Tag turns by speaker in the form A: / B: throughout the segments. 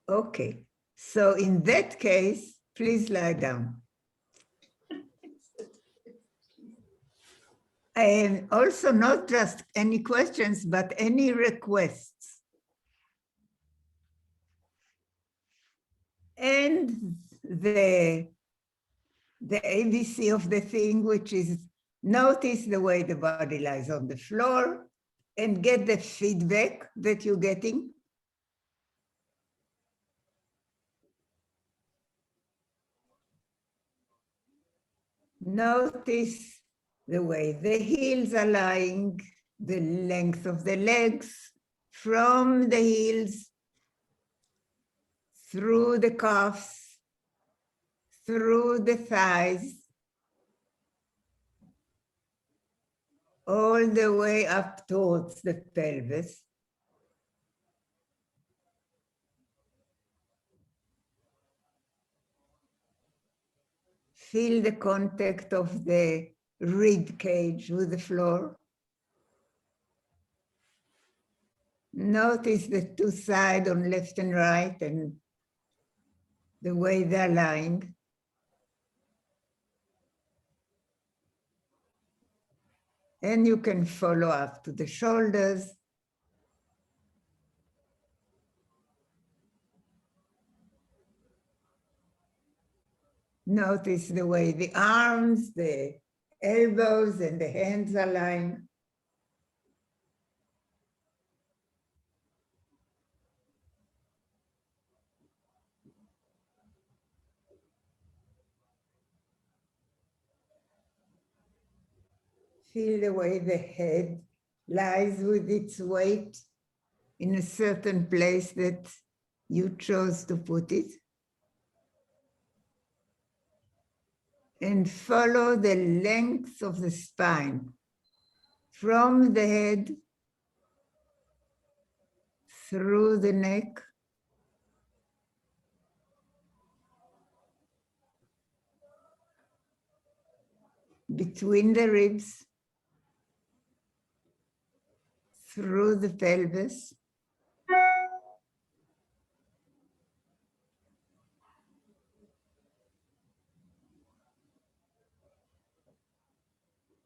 A: Okay, so in that case, please lie down. And also not just any questions, but any requests. And the ABC of the thing, which is notice the way the body lies on the floor and get the feedback that you're getting. Notice the way the heels are lying, the length of the legs from the heels through the calves, through the thighs, all the way up towards the pelvis. Feel the contact of the rib cage with the floor. Notice the two sides on left and right and the way they're lying. And you can follow up to the shoulders. Notice the way the arms, the elbows, and the hands are lying. Feel the way the head lies with its weight in a certain place that you chose to put it. And follow the length of the spine from the head through the neck, between the ribs, through the pelvis,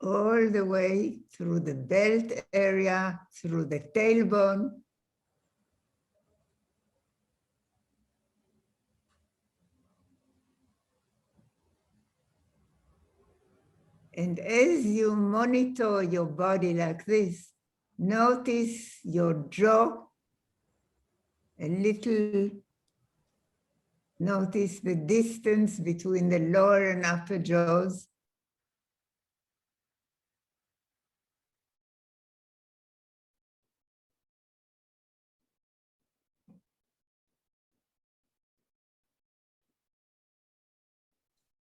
A: all the way through the belt area, through the tailbone. And as you monitor your body like this, notice your jaw a little. Notice the distance between the lower and upper jaws.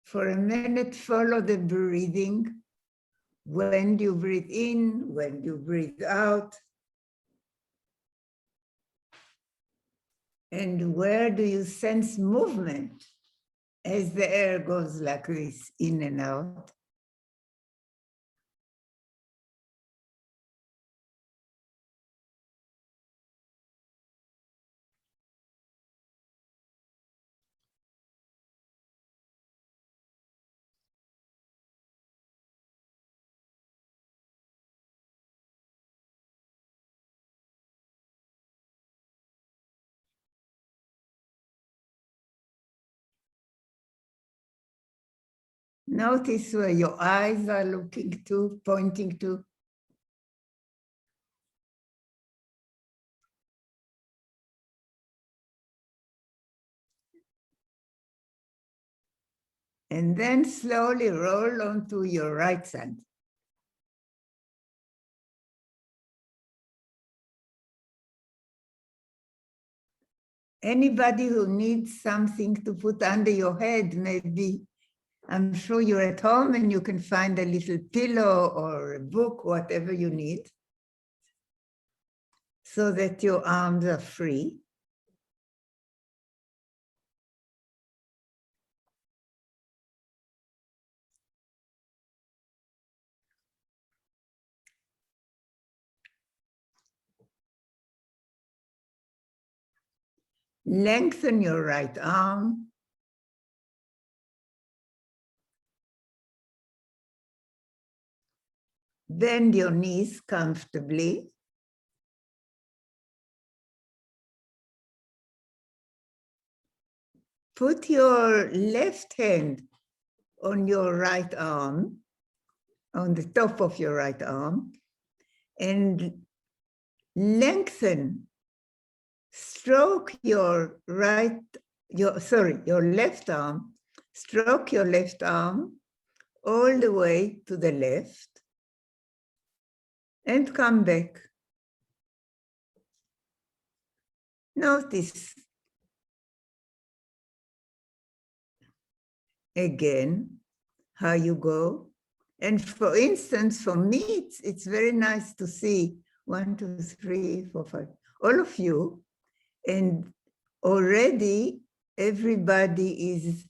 A: For a minute, follow the breathing. When do you breathe in? When do you breathe out? And where do you sense movement as the air goes like this, in and out? Notice where your eyes are looking to, pointing to. And then slowly roll onto your right side. Anybody who needs something to put under your head, maybe, I'm sure you're at home and you can find a little pillow or a book, whatever you need, so that your arms are free. Lengthen your right arm. Bend your knees comfortably. Put your left hand on your right arm, on the top of your right arm, and lengthen, stroke your left arm, stroke your left arm all the way to the left, and come back. Notice again how you go. And for instance, for me, it's very nice to see 1, 2, 3, 4, 5, all of you, and already everybody is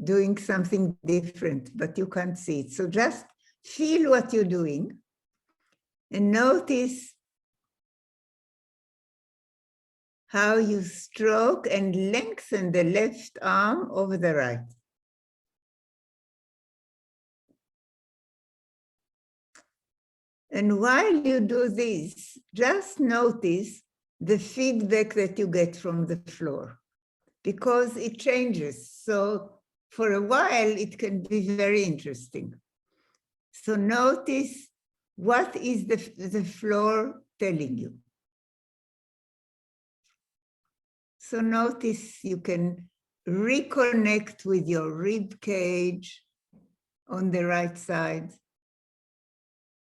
A: doing something different, but you can't see it. So just feel what you're doing and notice how you stroke and lengthen the left arm over the right. And while you do this, just notice the feedback that you get from the floor, because it changes. So for a while, it can be very interesting. So notice what is the floor telling you. So notice you can reconnect with your rib cage on the right side.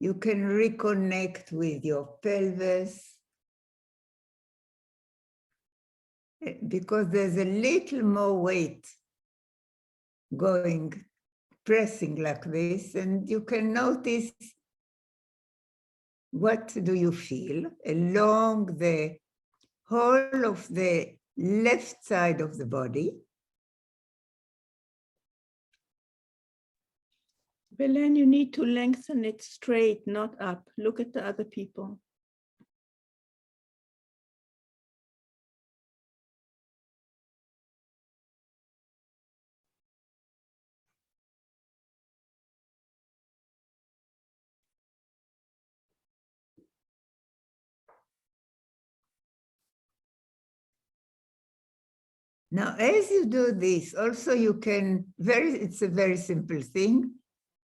A: You can reconnect with your pelvis, because there's a little more weight going, pressing like this, and you can notice what do you feel along the whole of the left side of the body.
B: Belen, you need to lengthen it straight, not up. Look at the other people.
A: Now, as you do this, also you can, it's a very simple thing,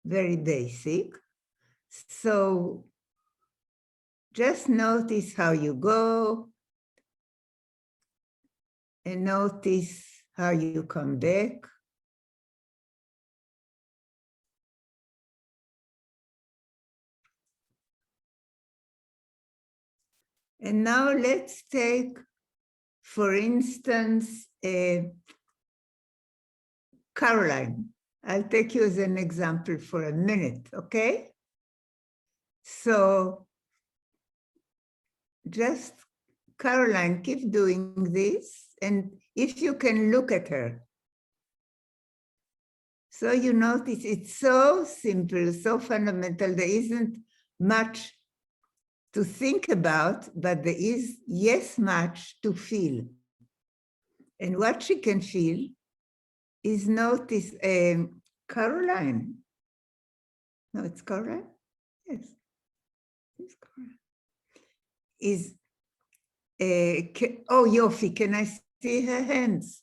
A: very basic. So just notice how you go and notice how you come back. And now let's take, for instance, Caroline. I'll take you as an example for a minute, okay? So just, Caroline, keep doing this, and if you can look at her. So you notice it's so simple, so fundamental, there isn't much to think about, but there is, yes, much to feel. And what she can feel is notice, Caroline. No, it's Caroline? Yes, it's Caroline. Is, oh, Yofi, can I see her hands?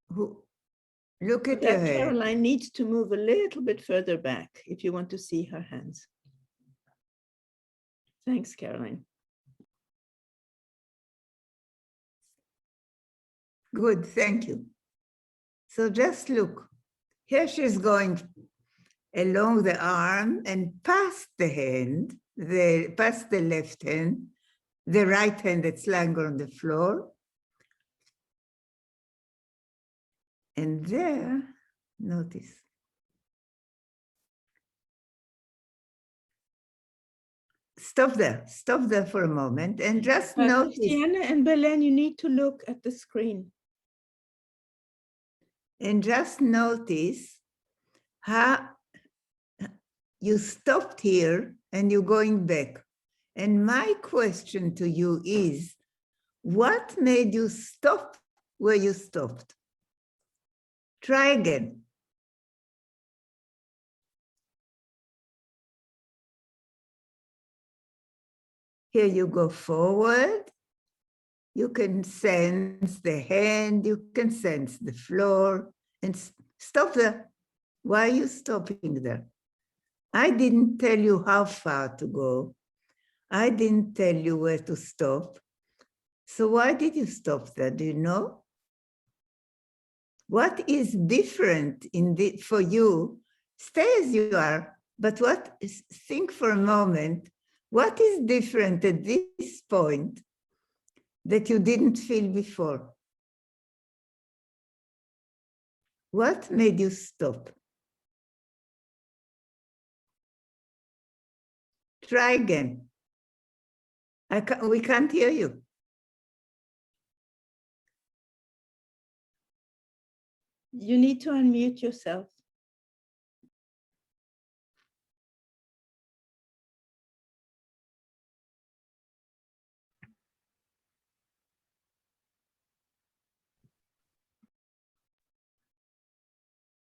A: Look at your hair.
B: Caroline needs to move a little bit further back if you want to see her hands. Thanks, Caroline.
A: Good, thank you. So just look, here she's going along the arm and past the hand, past the left hand, the right hand that's lying on the floor. And there, notice. Stop there for a moment and just notice.
B: Christiane and Belen, you need to look at the screen.
A: And just notice how you stopped here and you're going back. And my question to you is, what made you stop where you stopped. Try again. Here you go forward. You can sense the hand, you can sense the floor, and stop there. Why are you stopping there? I didn't tell you how far to go. I didn't tell you where to stop. So why did you stop there? Do you know? What is different for you? Stay as you are, but think for a moment, what is different at this point that you didn't feel before? What made you stop? Try again. We can't hear you.
B: You need to unmute yourself.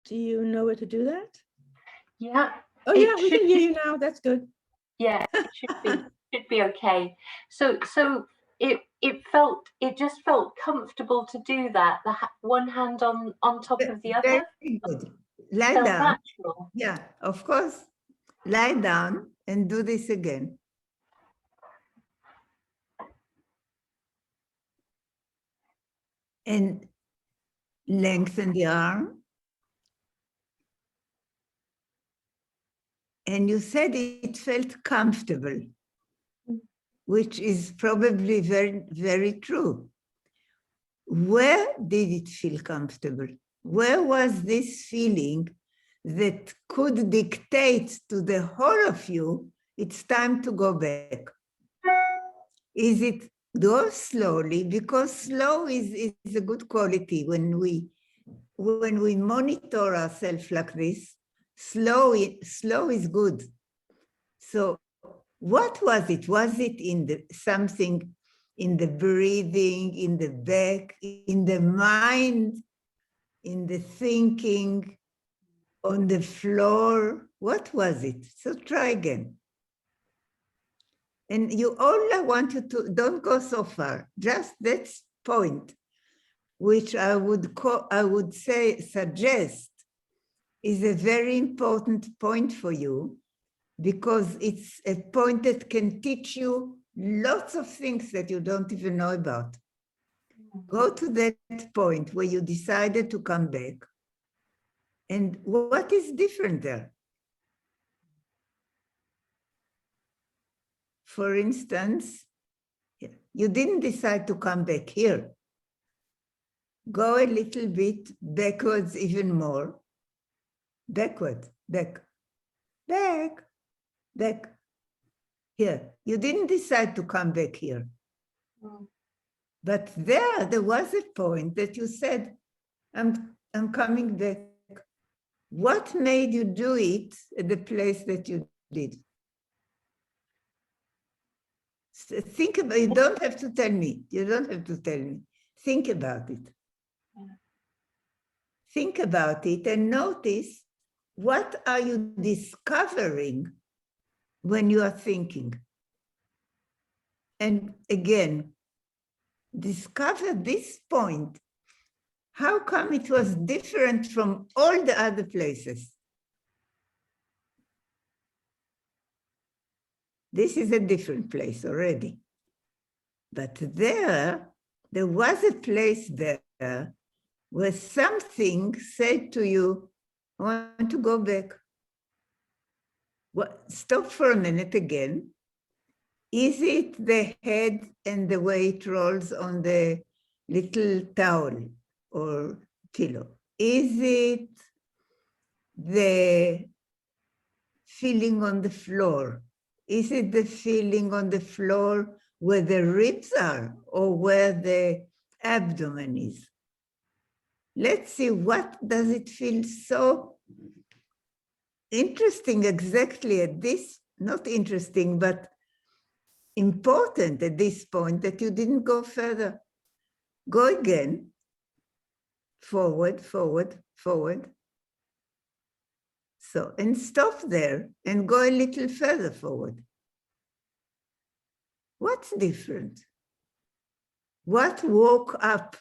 B: Do you know where to do that?
C: Yeah.
B: Oh yeah, we can hear you now. That's good.
C: Yeah, it should be okay. So it just felt comfortable to do that. One hand on top of the other.
A: Very good. Lie
C: Felt
A: down.
C: natural.
A: Yeah, of course. Lie down and do this again. And lengthen the arm. And you said it felt comfortable, which is probably very, very true. Where did it feel comfortable? Where was this feeling that could dictate to the whole of you, it's time to go back? Is it go slowly? Because slow is a good quality when we monitor ourselves like this. Slow is good. So what was it? Was it in something in the breathing, in the back, in the mind, in the thinking, on the floor? What was it? So try again. And I want you to, don't go so far, just that point, which I would suggest is a very important point for you, because it's a point that can teach you lots of things that you don't even know about. Go to that point where you decided to come back. And what is different there? For instance, you didn't decide to come back here. Go a little bit backwards, even more. Backward, back, back. Here, you didn't decide to come back here. But there was a point that you said, I'm coming back. What made you do it at the place that you did? So think about it. You don't have to tell me. You don't have to tell me. Think about it. Yeah. Think about it and notice, what are you discovering when you are thinking? And again, discover this point. How come it was different from all the other places? This is a different place already. But there was a place there where something said to you, I want to go back. Well, stop for a minute again. Is it the head and the way it rolls on the little towel or pillow? Is it the feeling on the floor? Is it the feeling on the floor where the ribs are or where the abdomen is? Let's see, what does it feel so interesting exactly at this, not interesting, but important at this point that you didn't go further. Go again forward, forward, forward. So, and stop there and go a little further forward. What's different? What woke up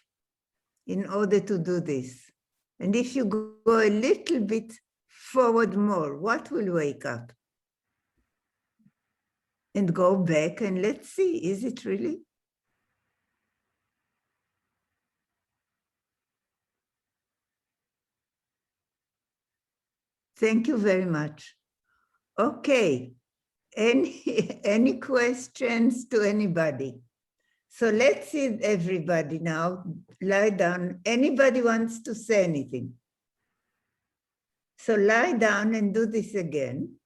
A: in order to do this? And if you go a little bit forward more, what will wake up? And go back and let's see, is it really? Thank you very much. Okay, any questions to anybody? So let's see everybody now, lie down. Anybody wants to say anything? So lie down and do this again.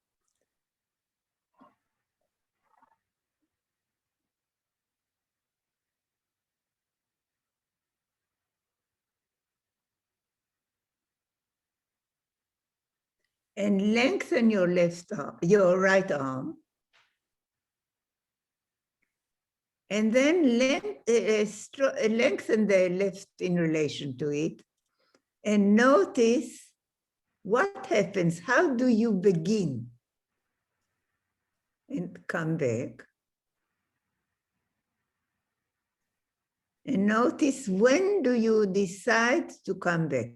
A: And lengthen your left arm, your right arm. And then lengthen the left in relation to it. And notice what happens. How do you begin? And come back. And notice, when do you decide to come back?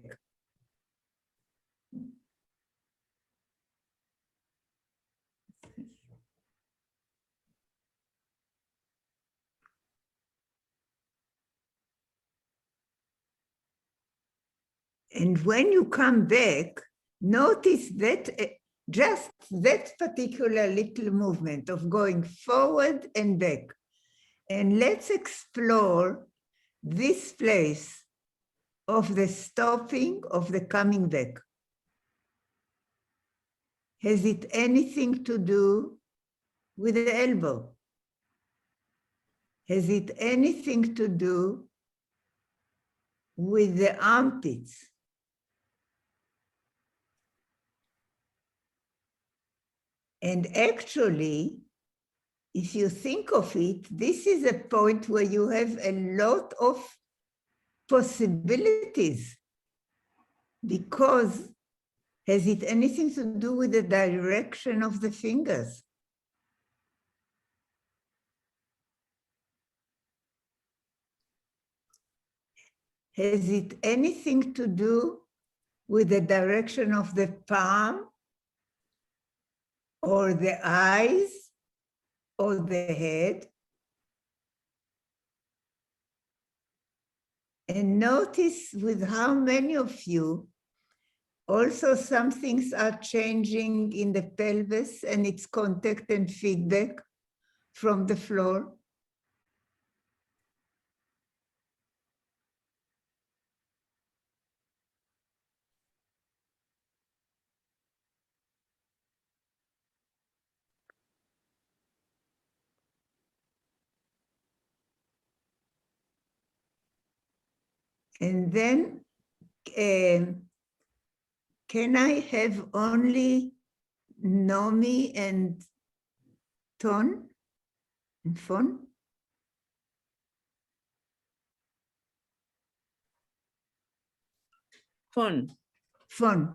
A: And when you come back, notice that just that particular little movement of going forward and back. And let's explore this place of the stopping, of the coming back. Has it anything to do with the elbow? Has it anything to do with the armpits? And actually, if you think of it, this is a point where you have a lot of possibilities, because has it anything to do with the direction of the fingers? Has it anything to do with the direction of the palm, or the eyes, or the head? And notice with how many of you also some things are changing in the pelvis and its contact and feedback from the floor. And then, can I have only Nomi and Ton and Fon?
B: Fun.
A: Fon.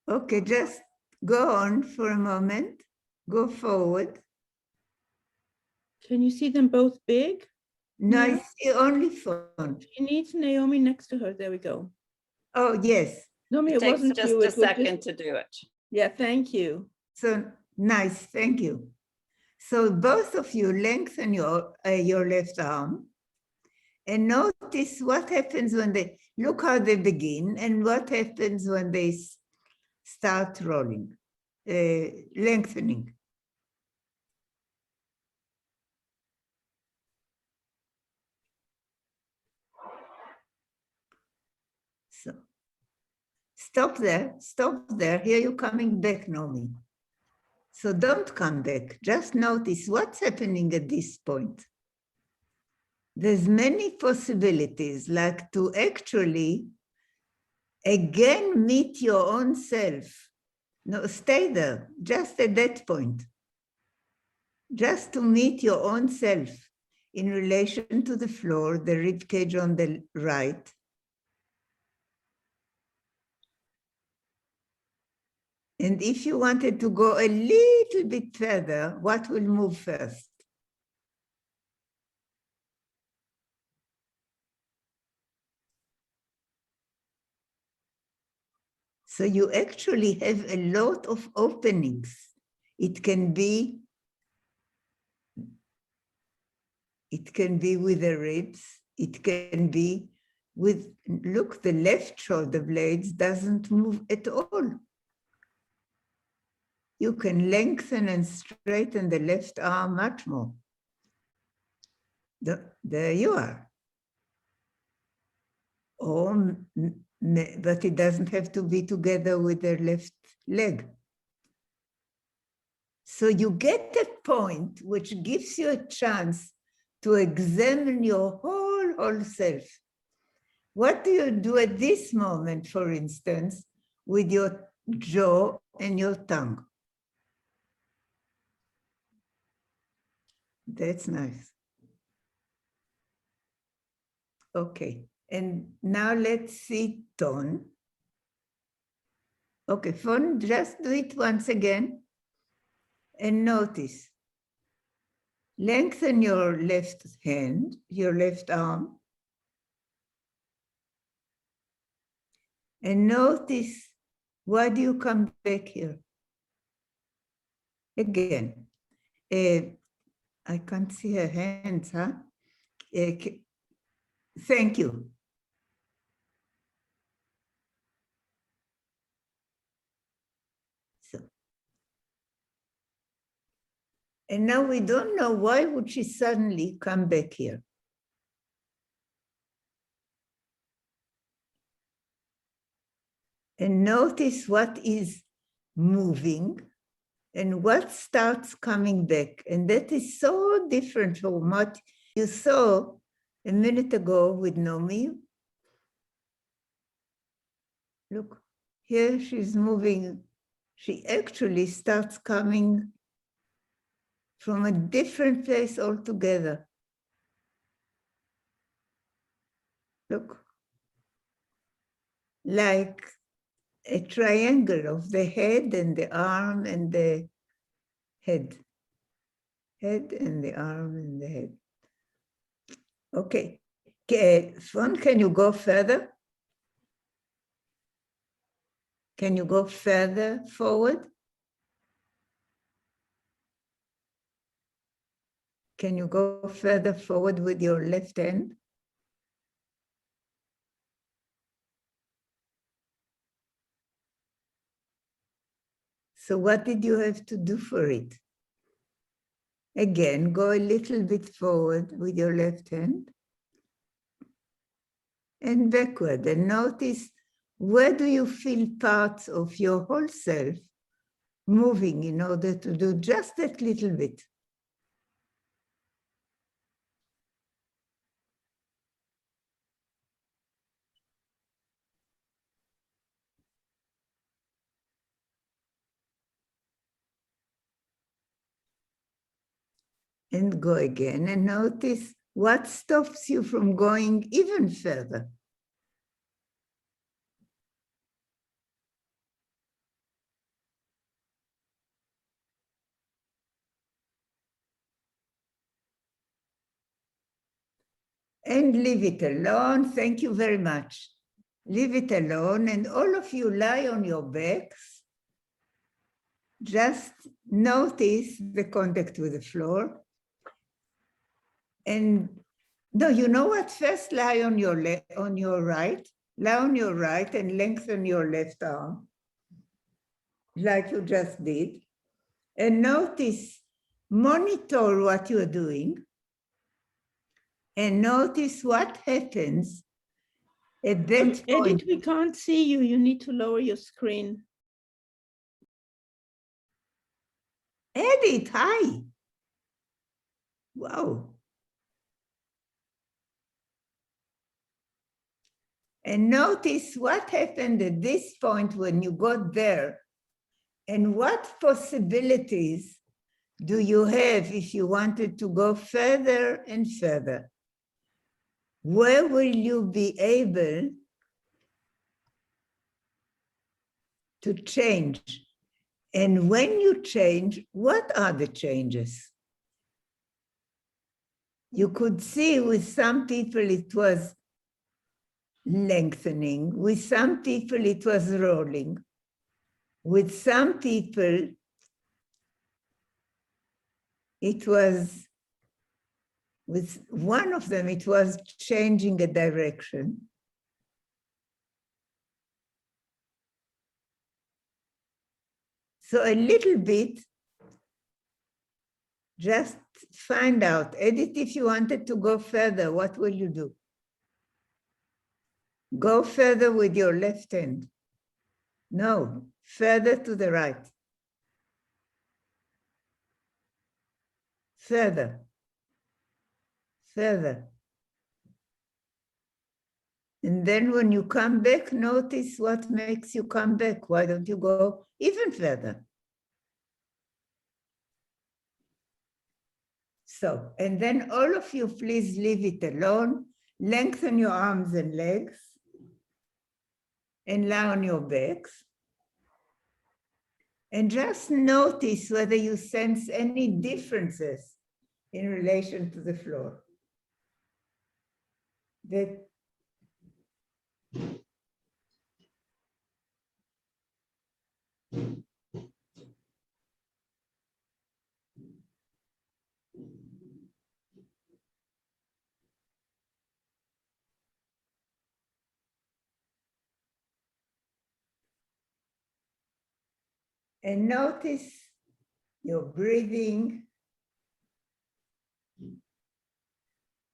A: Okay, just go on for a moment. Go forward.
B: Can you see them both big?
A: No,
B: Yeah.
A: I see only Fon.
B: She needs Naomi next to her. There we go.
A: Oh, yes.
B: Naomi,
D: It
B: it
D: takes
B: wasn't
D: just
B: you.
D: a
B: It was
D: second
B: just...
D: to do it.
B: Yeah, thank you.
A: So nice, thank you. So both of you lengthen your left arm and notice what happens when they, look how they begin and what happens when they start rolling, lengthening. So stop there, here you're coming back, Nomi. So don't come back, just notice what's happening at this point. There's many possibilities, like to actually again meet your own self. No, stay there, just at that point. Just to meet your own self in relation to the floor, the rib cage on the right, And if you wanted to go a little bit further, what will move first? So you actually have a lot of openings. It can be with the ribs. It can be with, look, the left shoulder blades doesn't move at all. You can lengthen and straighten the left arm much more. There you are. But it doesn't have to be together with the left leg. So you get a point which gives you a chance to examine your whole self. What do you do at this moment, for instance, with your jaw and your tongue? That's nice. Okay, and now let's see tone. Okay, Fon, just do it once again and notice. Lengthen your left hand, your left arm, and notice, why do you come back here? Again, I can't see her hands, huh? Thank you. So, and now we don't know why would she suddenly come back here. And notice what is moving and what starts coming back. And that is so different from what you saw a minute ago with Nomi. Look, here she's moving. She actually starts coming from a different place altogether. Look, like a triangle of the head and the arm and the head. Head and the arm and the head. Okay. Fon, can you go further? Can you go further forward? Can you go further forward with your left hand? So what did you have to do for it? Again, go a little bit forward with your left hand and backward, and notice, where do you feel parts of your whole self moving in order to do just that little bit? And go again, and notice what stops you from going even further. And leave it alone. Thank you very much. Leave it alone, and all of you lie on your backs. Just notice the contact with the floor. And no, you know what? First lie on your right. Lie on your right and lengthen your left arm, like you just did. And notice, monitor what you're doing. And notice what happens at that point.
B: Edith, we can't see you. You need to lower your screen.
A: Edith, hi. Wow. And notice what happened at this point when you got there, and what possibilities do you have if you wanted to go further and further? Where will you be able to change? And when you change, what are the changes? You could see with some people it was lengthening, with some people it was rolling, with some people it was, with one of them it was changing a direction. So a little bit, just find out. Edith, if you wanted to go further, what will you do? Go further with your left hand. No, further to the right. Further. Further. And then when you come back, notice what makes you come back. Why don't you go even further? So, and then all of you, please leave it alone. Lengthen your arms and legs and lie on your backs. And just notice whether you sense any differences in relation to the floor. That and notice your breathing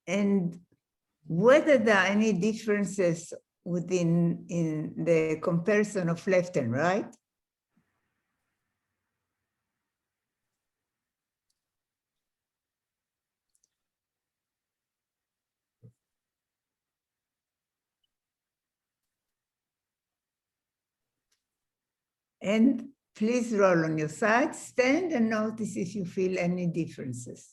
A: and whether there are any differences within in the comparison of left and right. And please roll on your side, stand and notice if you feel any differences.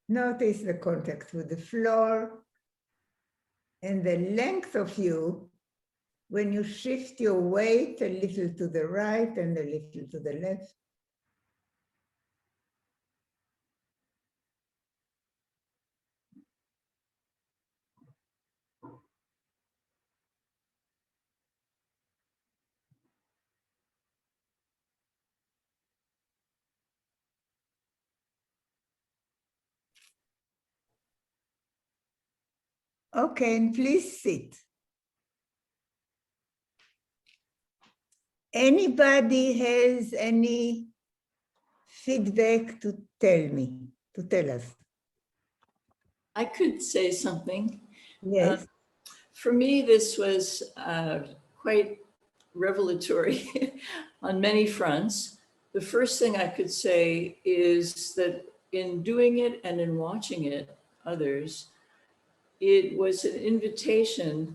A: Notice the contact with the floor and the length of you when you shift your weight a little to the right and a little to the left. Okay, and please sit. Anybody has any feedback to tell us?
D: I could say something.
A: Yes.
D: For me, this was quite revelatory on many fronts. The first thing I could say is that in doing it and in watching it, others, it was an invitation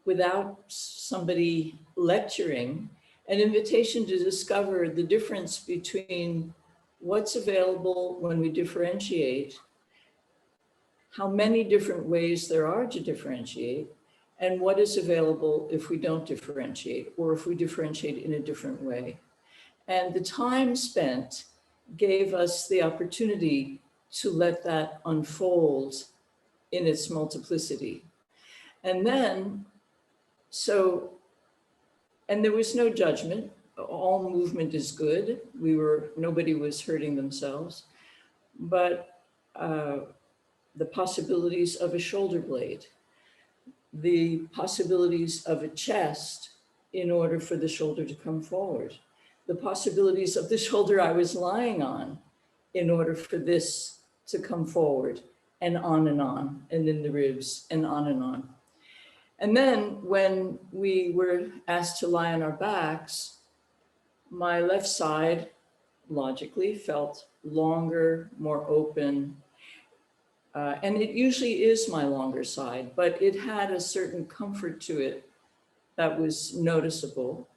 D: without somebody lecturing, an invitation to discover the difference between what's available when we differentiate, how many different ways there are to differentiate, and what is available if we don't differentiate, or if we differentiate in a different way. And the time spent gave us the opportunity to let that unfold in its multiplicity. And then, and there was no judgment. All movement is good. Nobody was hurting themselves, but the possibilities of a shoulder blade, the possibilities of a chest in order for the shoulder to come forward, the possibilities of the shoulder I was lying on in order for this to come forward, and in the ribs, and on and on. And then when we were asked to lie on our backs, my left side logically felt longer, more open. And it usually is my longer side, but it had a certain comfort to it that was noticeable.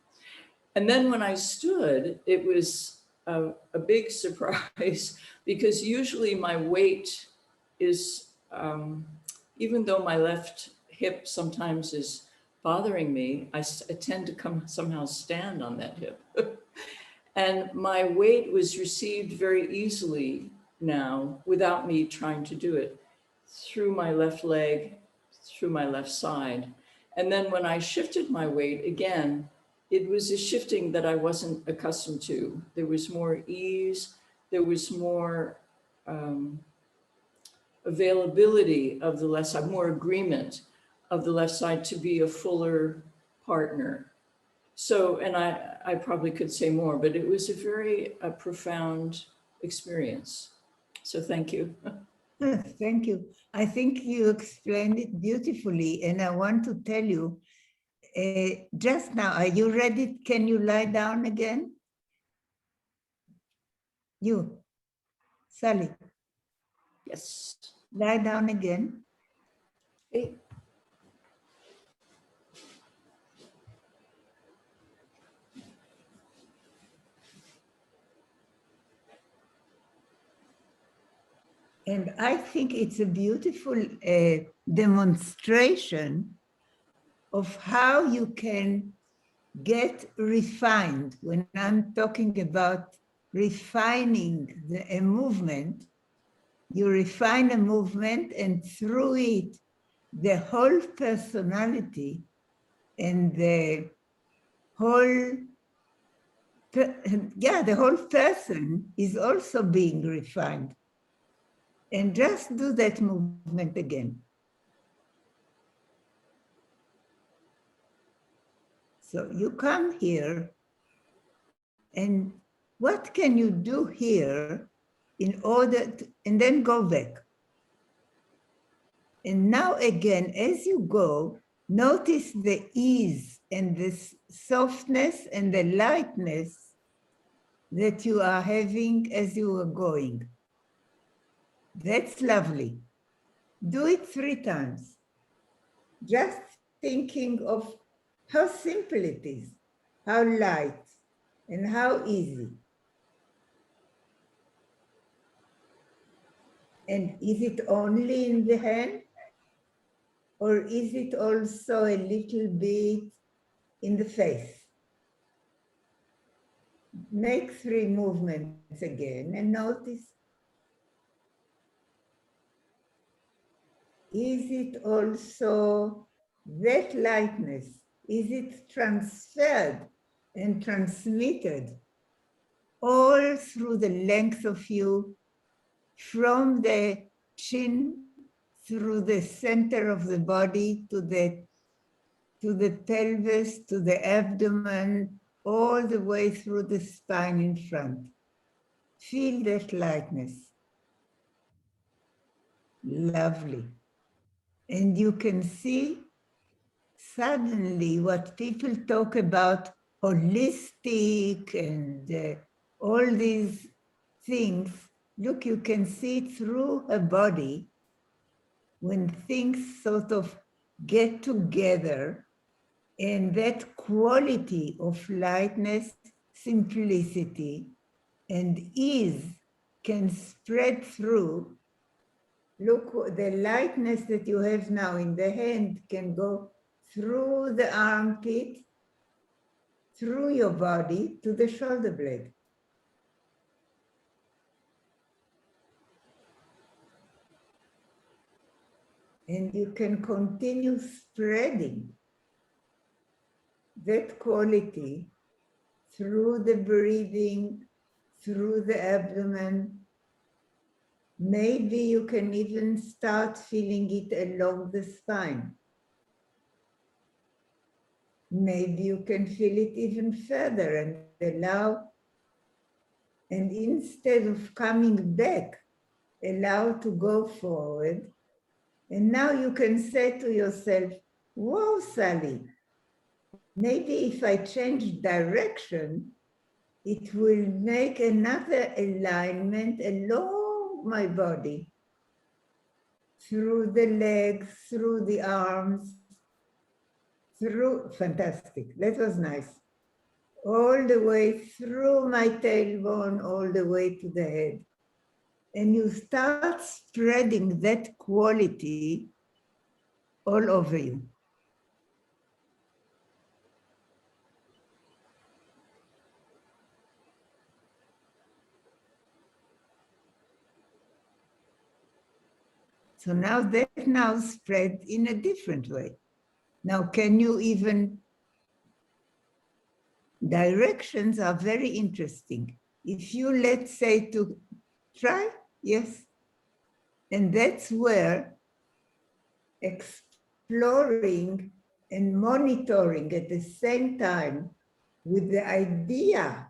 D: And then when I stood, it was a big surprise because usually my weight is, even though my left hip sometimes is bothering me, I tend to somehow stand on that hip. And my weight was received very easily now without me trying to do it through my left leg, through my left side. And then when I shifted my weight again, it was a shifting that I wasn't accustomed to. There was more ease, there was more availability of the left side, more agreement of the left side to be a fuller partner. So, and I probably could say more, but it was a very profound experience. So thank you.
A: Thank you. I think you explained it beautifully, and I want to tell you, just now, are you ready? Can you lie down again? You, Sally,
D: Yes.
A: lie down again.
D: Hey.
A: And I think it's a beautiful demonstration of how you can get refined. When I'm talking about refining a movement, you refine a movement, and through it, the whole personality and the whole, the whole person is also being refined. And just do that movement again. So you come here, and what can you do here in order to, and then go back. And now again, as you go, notice the ease and the softness and the lightness that you are having as you are going. That's lovely. Do it 3 times. Just thinking of how simple it is, how light, and how easy. And is it only in the hand? Or is it also a little bit in the face? Make 3 movements again and notice. Is it also that lightness? Is it transferred and transmitted all through the length of you, from the chin through the center of the body to the pelvis, to the abdomen, all the way through the spine in front? Feel that lightness. Lovely. And you can see suddenly what people talk about, holistic and all these things. Look, you can see it through a body when things sort of get together, and that quality of lightness, simplicity, and ease can spread through. Look, the lightness that you have now in the hand can go through the armpit, through your body to the shoulder blade. And you can continue spreading that quality through the breathing, through the abdomen. Maybe you can even start feeling it along the spine. Maybe you can feel it even further and allow, and instead of coming back, allow to go forward. And now you can say to yourself, whoa, Sally, maybe if I change direction, it will make another alignment along my body, through the legs, through the arms, through, fantastic, that was nice. All the way through my tailbone, all the way to the head. And you start spreading that quality all over you. So now that now spread in a different way. Now, can you even, directions are very interesting. If you, let's say, to try, yes. And that's where exploring and monitoring at the same time with the idea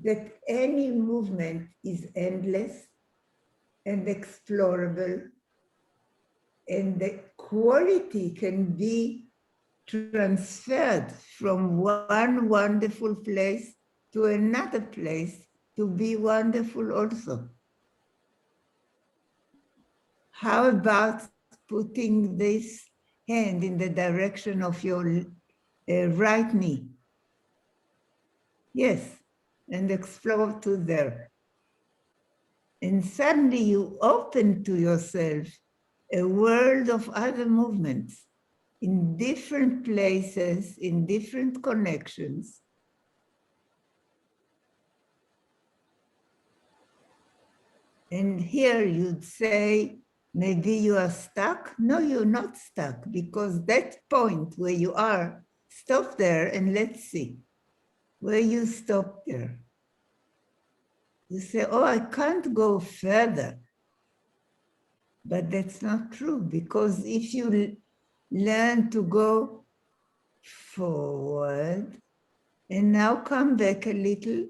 A: that any movement is endless and explorable, and the quality can be transferred from one wonderful place to another place to be wonderful also. How about putting this hand in the direction of your right knee? Yes, and explore to there. And suddenly you open to yourself a world of other movements in different places, in different connections. And here you'd say, maybe you are stuck. No, you're not stuck, because that point where you are, stop there and let's see. Where you stop there. You say, oh, I can't go further. But that's not true, because if you learn to go forward and now come back a little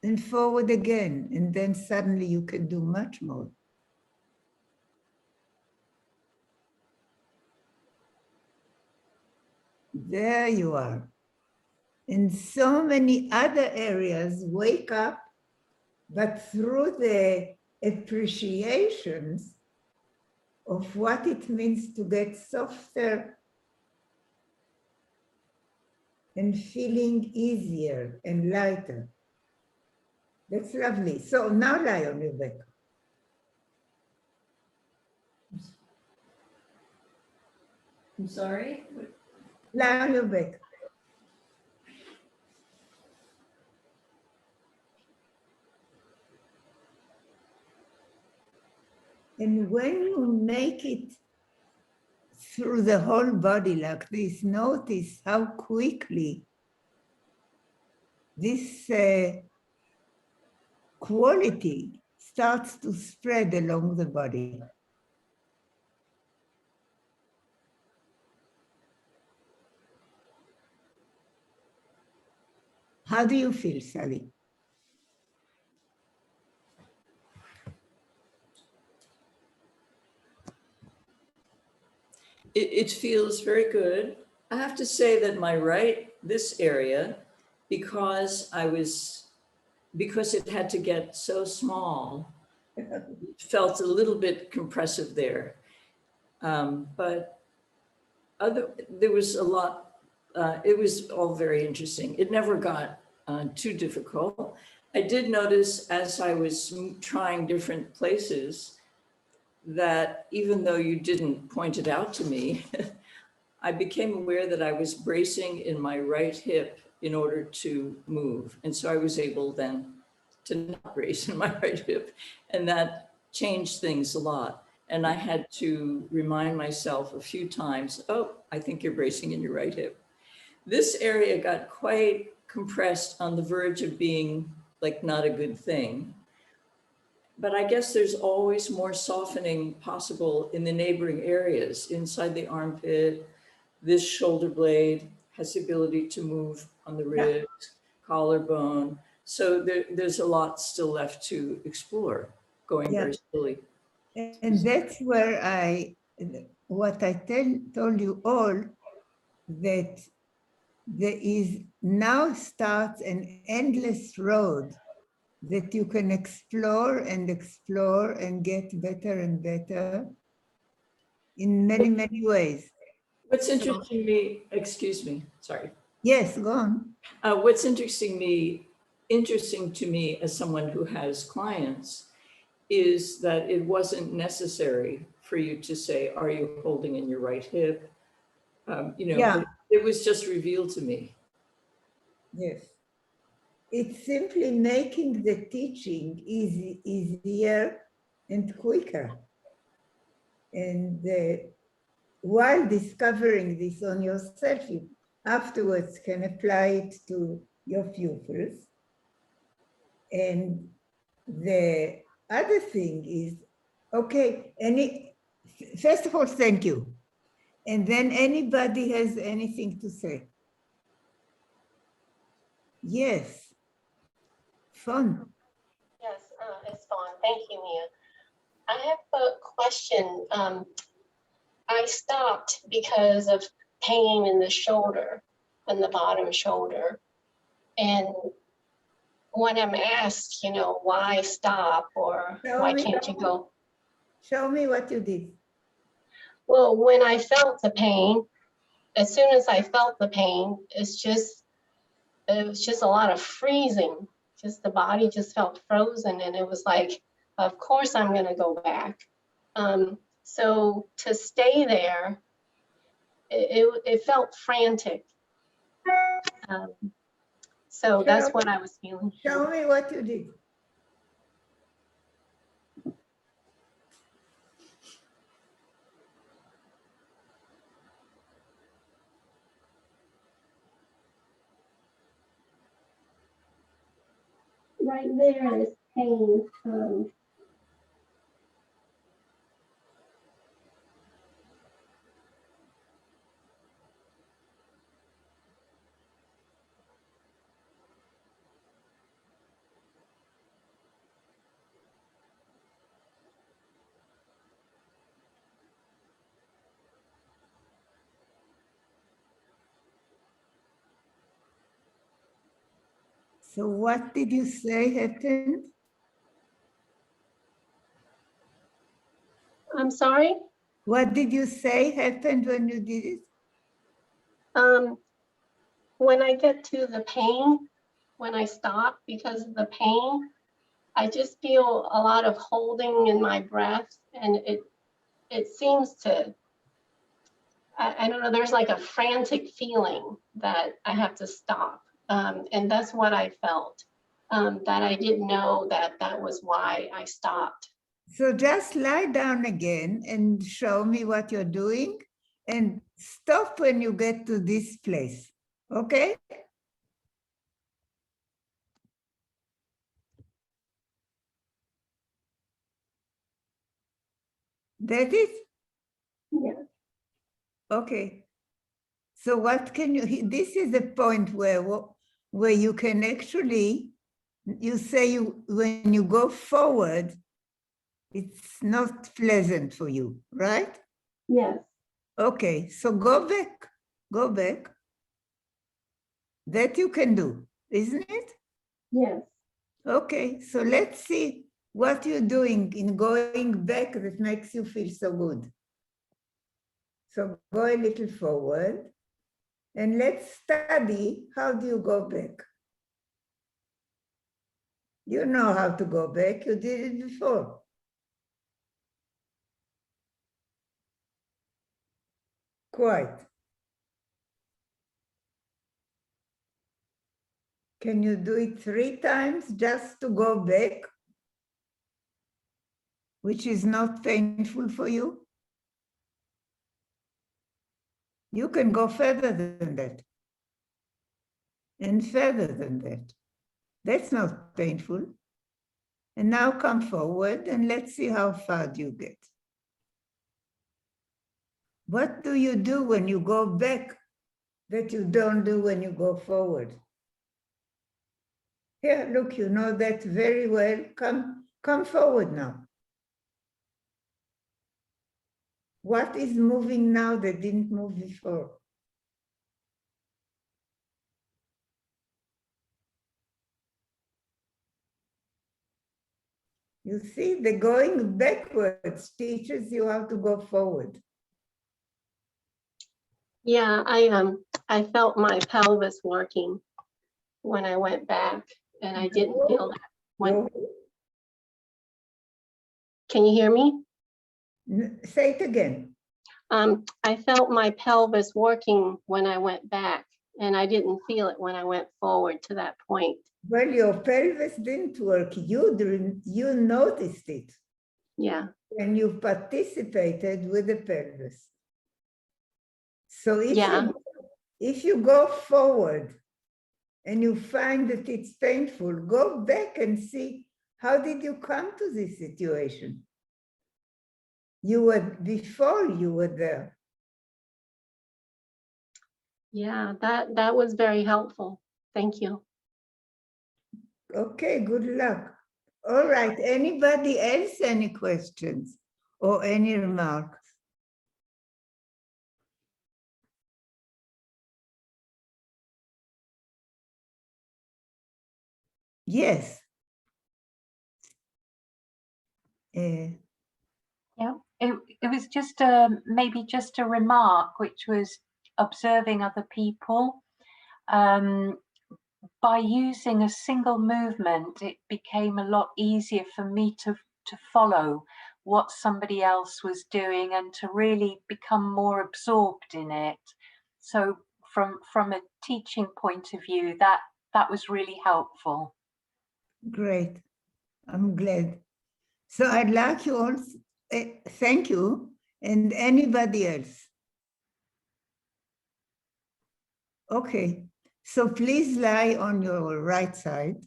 A: and forward again, and then suddenly you can do much more. There you are. And so many other areas wake up, but through the appreciations of what it means to get softer and feeling easier and lighter. That's lovely. So now lie on your back.
D: I'm sorry?
A: Lie on your back. And when you make it through the whole body like this, notice how quickly this quality starts to spread along the body. How do you feel, Sally?
D: It feels very good. I have to say that my right, this area, because it had to get so small, felt a little bit compressive there. But there was a lot, it was all very interesting. It never got too difficult. I did notice as I was trying different places that even though you didn't point it out to me, I became aware that I was bracing in my right hip in order to move. And so I was able then to not brace in my right hip. And that changed things a lot. And I had to remind myself a few times, oh, I think you're bracing in your right hip. This area got quite compressed on the verge of being like not a good thing. But I guess there's always more softening possible in the neighboring areas, inside the armpit. This shoulder blade has the ability to move on the ribs, collarbone. So there's a lot still left to explore, going very slowly.
A: And that's where what I told you all, that there is now starts an endless road that you can explore and explore and get better and better in many, many ways.
D: What's interesting me, excuse me, sorry.
A: Yes, go on.
D: What's interesting to me as someone who has clients is that it wasn't necessary for you to say, are you holding in your right hip?
A: Yeah.
D: It was just revealed to me.
A: Yes. It's simply making the teaching easier and quicker. And while discovering this on yourself, you afterwards can apply it to your pupils. And the other thing is, okay, first of all, thank you. And then anybody has anything to say? Yes. Fun.
E: Yes, it's fun. Thank you, Mia. I have a question. I stopped because of pain in the shoulder, in the bottom shoulder. And when I'm asked, why stop or why can't you go?
A: Show me what you did.
E: Well, when I felt the pain, as soon as I felt the pain, it was just a lot of freezing. Just the body just felt frozen, and it was like, of course I'm going to go back. So to stay there, it felt frantic. So that's what I was feeling.
A: Show me what you did.
E: Right there is pain.
A: So what did you say happened?
E: I'm sorry.
A: What did you say happened when you did it?
E: When I get to the pain, when I stop because of the pain, I just feel a lot of holding in my breath, and it seems to, I don't know, there's like a frantic feeling that I have to stop. And that's what I felt, that I didn't know that was why I stopped.
A: So just lie down again and show me what you're doing and stop when you get to this place, okay? That is?
E: Yeah.
A: Okay. So what can you, this is the point where you can actually, you say when you go forward, it's not pleasant for you, right?
E: Yes.
A: Okay, so go back, go back. That you can do, isn't it?
E: Yes.
A: Okay, so let's see what you're doing in going back that makes you feel so good. So go a little forward and let's study how do you go back. You know how to go back, you did it before. Quite. Can you do it 3 times just to go back, which is not painful for you? You can go further than that and further than that. That's not painful. And now come forward and let's see how far you get. What do you do when you go back that you don't do when you go forward? Here, look, you know that very well. Come forward now. What is moving now that didn't move before? You see, the going backwards teaches you how to go forward.
E: Yeah, I felt my pelvis working when I went back, and I didn't feel that when. Can you hear me?
A: Say it again.
E: I felt my pelvis working when I went back, and I didn't feel it when I went forward to that point.
A: Well, your pelvis didn't work. You noticed it
E: Yeah,
A: when you participated with the pelvis. So
E: yeah,
A: if you go forward and you find that it's painful, go back and see, how did you come to this situation? Before you were there.
E: yeah. That was very helpful. Thank you.
A: Okay, good luck. All right, anybody else any questions or any remarks? Yes.
C: Yeah, it was just maybe just a remark, which was observing other people. By using a single movement, it became a lot easier for me to follow what somebody else was doing and to really become more absorbed in it. So from a teaching point of view, that was really helpful.
A: Great. I'm glad. So I'd like you all, thank you, and anybody else. Okay, so please lie on your right side.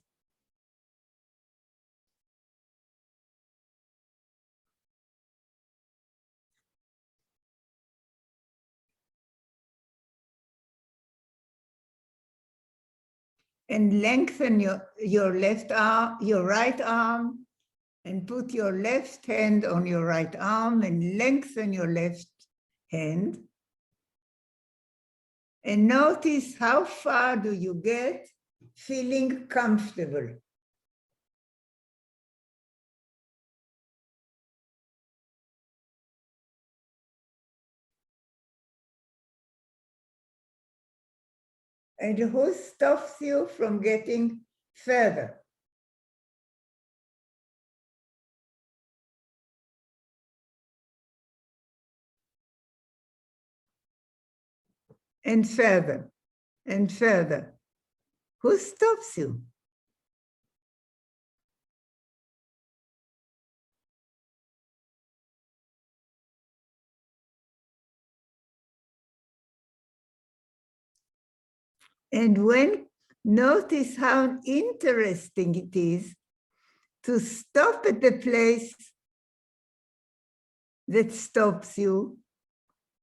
A: And lengthen your left arm, your right arm, and put your left hand on your right arm and lengthen your left hand. And notice how far do you get feeling comfortable. And who stops you from getting further? And further, and further. Who stops you? And notice how interesting it is to stop at the place that stops you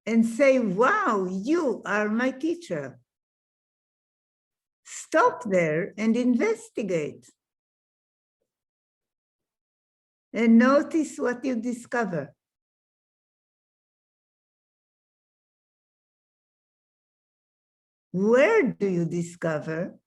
A: and say, wow, you are my teacher. Stop there and investigate. And notice what you discover. Where do you discover?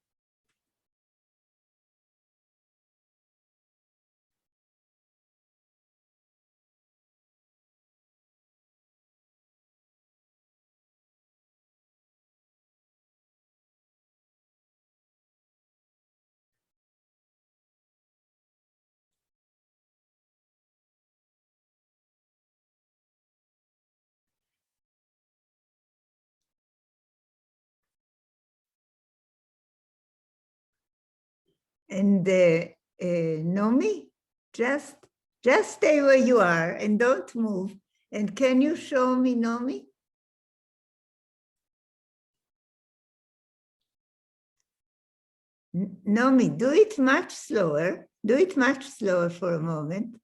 A: And Nomi, just stay where you are and don't move. And can you show me, Nomi? Nomi, do it much slower. Do it much slower for a moment.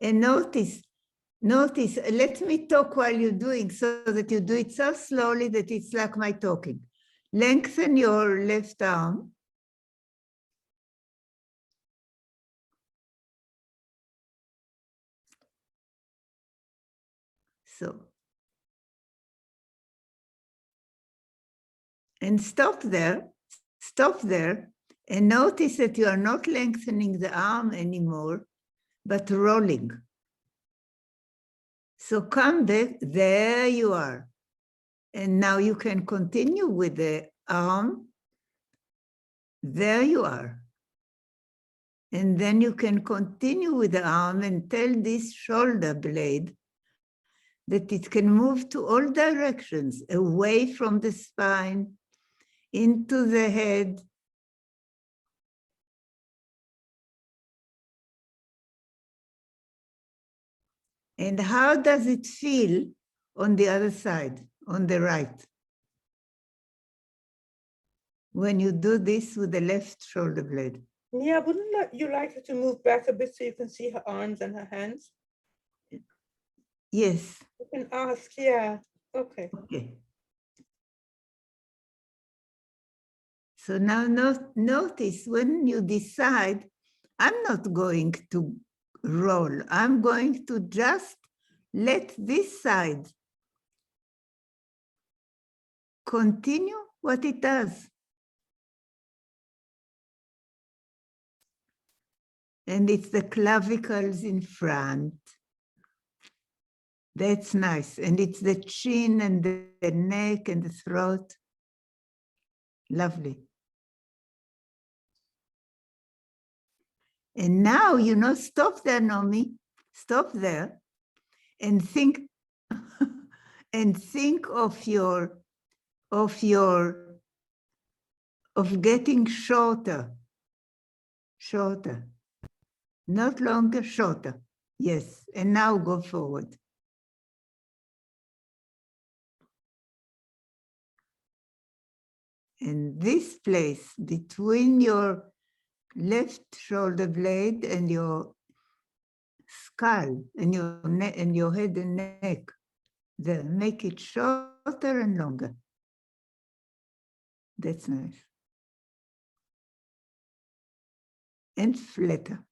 A: And notice, let me talk while you're doing so that you do it so slowly that it's like my talking. Lengthen your left arm. So, and stop there, and notice that you are not lengthening the arm anymore, but rolling. So come back, there you are. And now you can continue with the arm. There you are. And then you can continue with the arm and tell this shoulder blade that it can move to all directions, away from the spine, into the head. And how does it feel on the other side, on the right? When you do this with the left shoulder blade.
B: Yeah, wouldn't you like her to move back a bit so you can see her arms and her hands?
A: Yes.
B: You can ask, yeah. Okay.
A: Okay. So now notice when you decide, I'm not going to roll. I'm going to just let this side continue what it does. And it's the clavicles in front. That's nice. And it's the chin and the neck and the throat. Lovely. And now, stop there, Nomi. Stop there and think and think of getting shorter. Shorter. Not longer, shorter. Yes. And now go forward. And this place between your left shoulder blade and your skull and your head and neck, there, make it shorter and longer. That's nice. And flatter.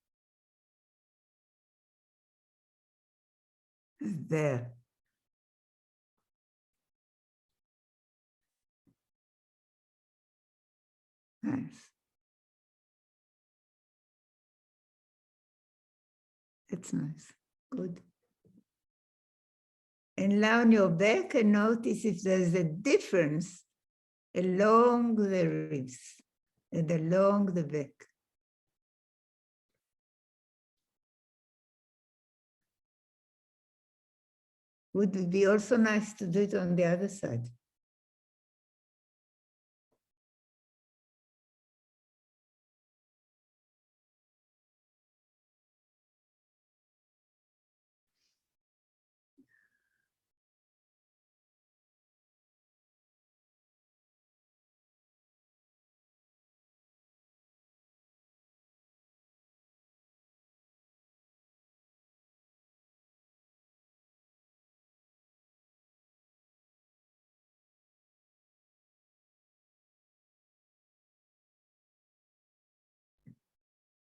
A: There. Nice. It's nice. Good. And lie on your back and notice if there's a difference along the ribs and along the back. Would it be also nice to do it on the other side?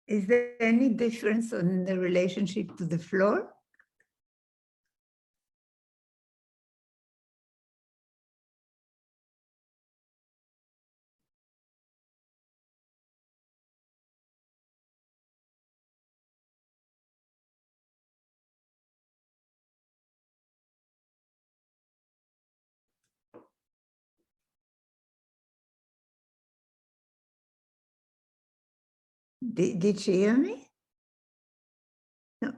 A: Is there any difference on the relationship to the floor? Did she hear me? No.
F: I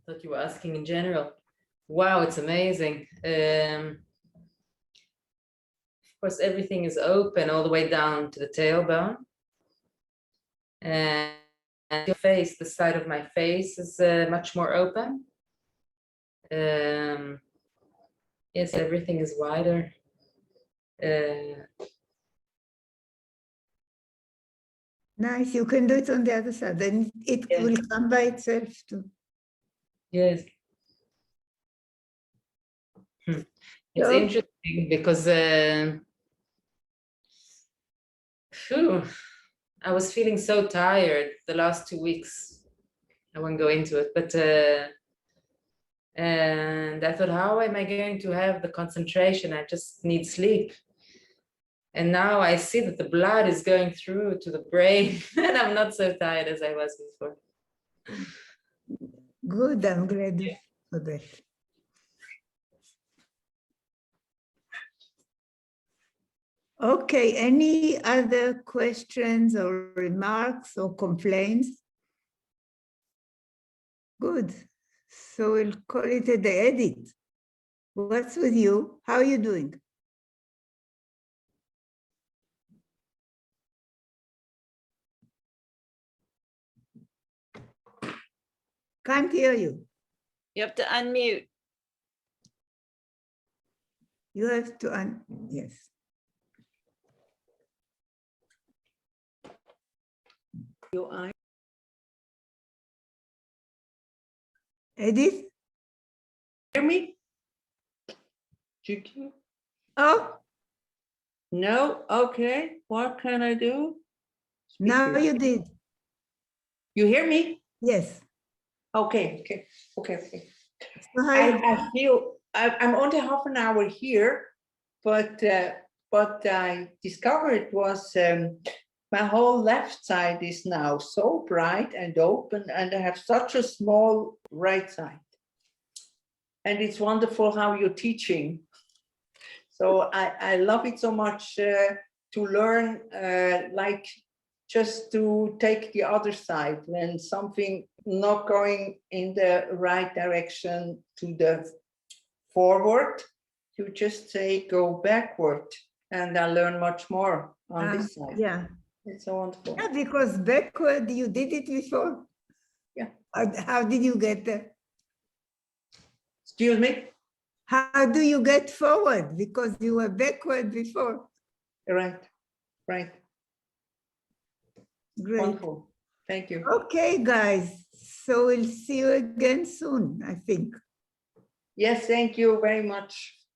F: thought you were asking in general. Wow, it's amazing. Of course, everything is open all the way down to the tailbone. And your face, the side of my face is much more open. Yes, everything is wider.
A: Nice, you can do it on the other side, then it
F: Yeah.
A: will come by itself too.
F: Yes. It's
A: So-
F: interesting because I was feeling so tired the last 2 weeks. I won't go into it, but and I thought, how am I going to have the concentration? I just need sleep. And now I see that the blood is going through to the brain and I'm not so tired as I was before.
A: Good, I'm glad for that. Okay, any other questions or remarks or complaints? Good. So we'll call it a day. Edit. What's with you? How are you doing? Can't hear you.
G: You have to unmute.
A: You have to, yes. Edith?
H: Hear me? Juki?
A: Oh,
H: No? Okay. What can I do?
A: now
H: Speaker.
A: you did.
H: You hear me?
A: Yes.
H: Okay.
A: So how you-
H: I feel I'm only half an hour here, but what I discovered was my whole left side is now so bright and open, and I have such a small right side. And it's wonderful how you're teaching. So I love it so much to learn, like just to take the other side when something not going in the right direction to the forward, you just say go backward, and I learn much more on this side.
A: Yeah.
H: It's so wonderful.
A: Yeah, because backward, you did it before.
H: Yeah.
A: How did you get there?
H: Excuse me?
A: How do you get forward? Because you were backward before.
H: Right.
A: Great.
H: Wonderful. Thank you.
A: Okay, guys. So we'll see you again soon, I think.
H: Yes, thank you very much.